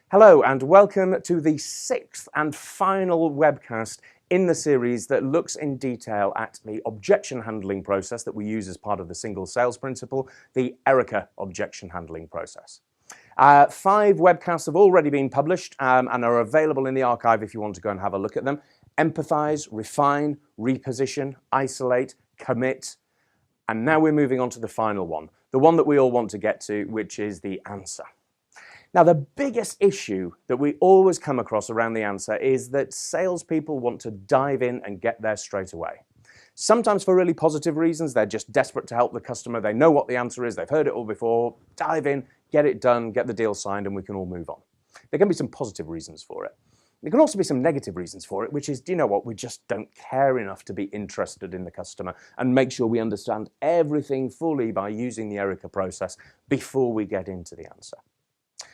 Hello and welcome to the sixth and final webcast in the series that looks in detail at the objection handling process that we use as part of the single sales principle, the ERRICA objection handling process. 5 webcasts have already been published and are available in the archive if you want to go and have a look at them. Empathize, refine, reposition, isolate, commit, and now we're moving on to the final one, the one that we all want to get to, which is the answer. Now, the biggest issue that we always come across around the answer is that salespeople want to dive in and get there straight away. Sometimes for really positive reasons, they're just desperate to help the customer. They know what the answer is. They've heard it all before. Dive in, get it done, get the deal signed, and we can all move on. There can be some positive reasons for it. There can also be some negative reasons for it, which is, do you know what, we just don't care enough to be interested in the customer and make sure we understand everything fully by using the ERRICA process before we get into the answer.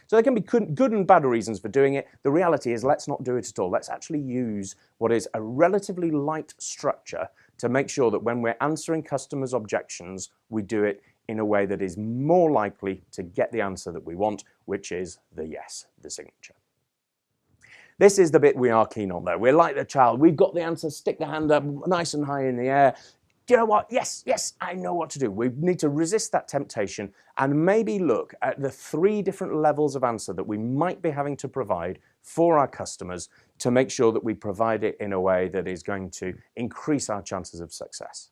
So there can be good and bad reasons for doing it. The reality is, let's not do it at all. Let's actually use what is a relatively light structure to make sure that when we're answering customers' objections, we do it in a way that is more likely to get the answer that we want, which is the yes, the signature. This is the bit we are keen on though. We're like the child. We've got the answer, stick the hand up nice and high in the air. Do you know what? Yes, I know what to do. We need to resist that temptation and maybe look at the 3 different levels of answer that we might be having to provide for our customers to make sure that we provide it in a way that is going to increase our chances of success.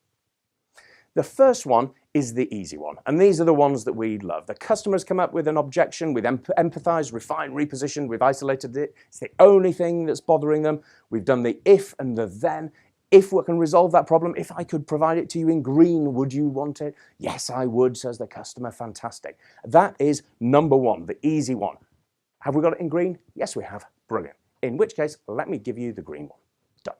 The first one is the easy one, and these are the ones that we love. The customers come up with an objection, we've empathized, refined, repositioned, we've isolated it. It's the only thing that's bothering them. We've done the if and the then. If we can resolve that problem, if I could provide it to you in green, would you want it? Yes, I would, says the customer. Fantastic. That is number 1, the easy one. Have we got it in green? Yes, we have. Brilliant. In which case, let me give you the green one. Done.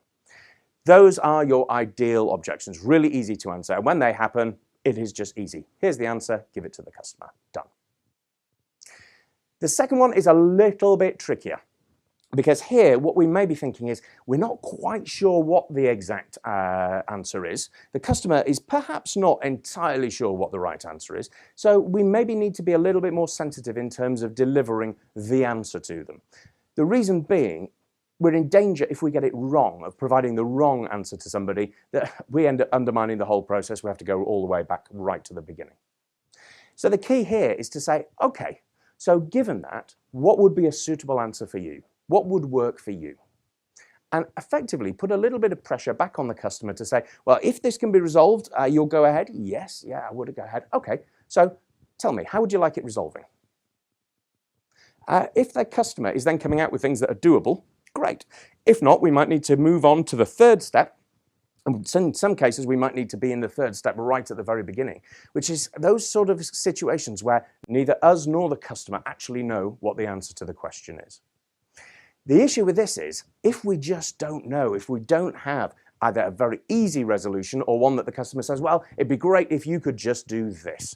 Those are your ideal objections, really easy to answer. And when they happen, it is just easy. Here's the answer, give it to the customer. Done. The second one is a little bit trickier. Because here, what we may be thinking is, we're not quite sure what the exact answer is. The customer is perhaps not entirely sure what the right answer is. So we maybe need to be a little bit more sensitive in terms of delivering the answer to them. The reason being, we're in danger if we get it wrong, of providing the wrong answer to somebody, that we end up undermining the whole process. We have to go all the way back right to the beginning. So the key here is to say, okay, so given that, what would be a suitable answer for you? What would work for you? And effectively put a little bit of pressure back on the customer to say, well, if this can be resolved, you'll go ahead? Yes, yeah, I would go ahead. Okay, so tell me, how would you like it resolving? If the customer is then coming out with things that are doable, great. If not, we might need to move on to the 3rd step. And in some cases, we might need to be in the 3rd step right at the very beginning, which is those sort of situations where neither us nor the customer actually know what the answer to the question is. The issue with this is, if we just don't know, if we don't have either a very easy resolution or one that the customer says, well, it'd be great if you could just do this.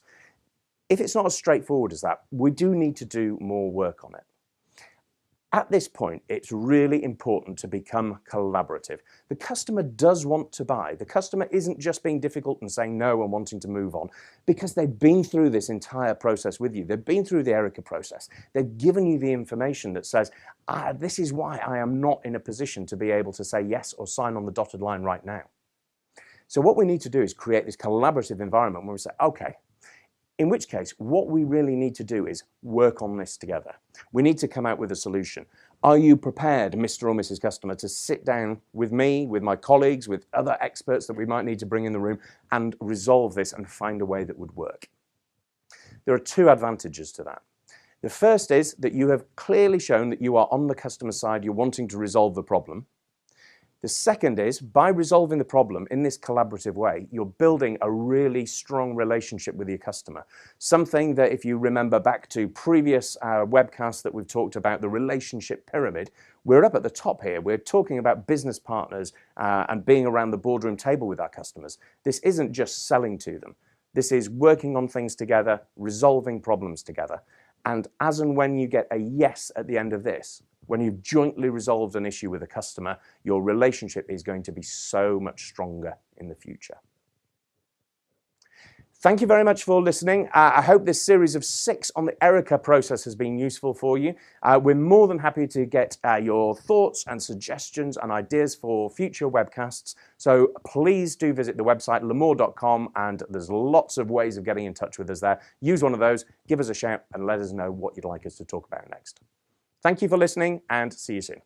If it's not as straightforward as that, we do need to do more work on it. At this point, it's really important to become collaborative. The customer does want to buy. The customer isn't just being difficult and saying no and wanting to move on, because they've been through this entire process with you. They've been through the ERRICA process. They've given you the information that says, this is why I am not in a position to be able to say yes or sign on the dotted line right now. So what we need to do is create this collaborative environment where we say, okay, in which case, what we really need to do is work on this together. We need to come out with a solution. Are you prepared, Mr. or Mrs. Customer, to sit down with me, with my colleagues, with other experts that we might need to bring in the room and resolve this and find a way that would work? There are 2 advantages to that. The first is that you have clearly shown that you are on the customer side, you're wanting to resolve the problem. The second is, by resolving the problem in this collaborative way, you're building a really strong relationship with your customer. Something that, if you remember back to previous webcasts that we've talked about, the relationship pyramid, we're up at the top here. We're talking about business partners and being around the boardroom table with our customers. This isn't just selling to them. This is working on things together, resolving problems together. And as and when you get a yes at the end of this, when you've jointly resolved an issue with a customer, your relationship is going to be so much stronger in the future. Thank you very much for listening. I hope this series of 6 on the ERRICA process has been useful for you. We're more than happy to get your thoughts and suggestions and ideas for future webcasts. So please do visit the website lemore.com, and there's lots of ways of getting in touch with us there. Use one of those, give us a shout, and let us know what you'd like us to talk about next. Thank you for listening, and see you soon.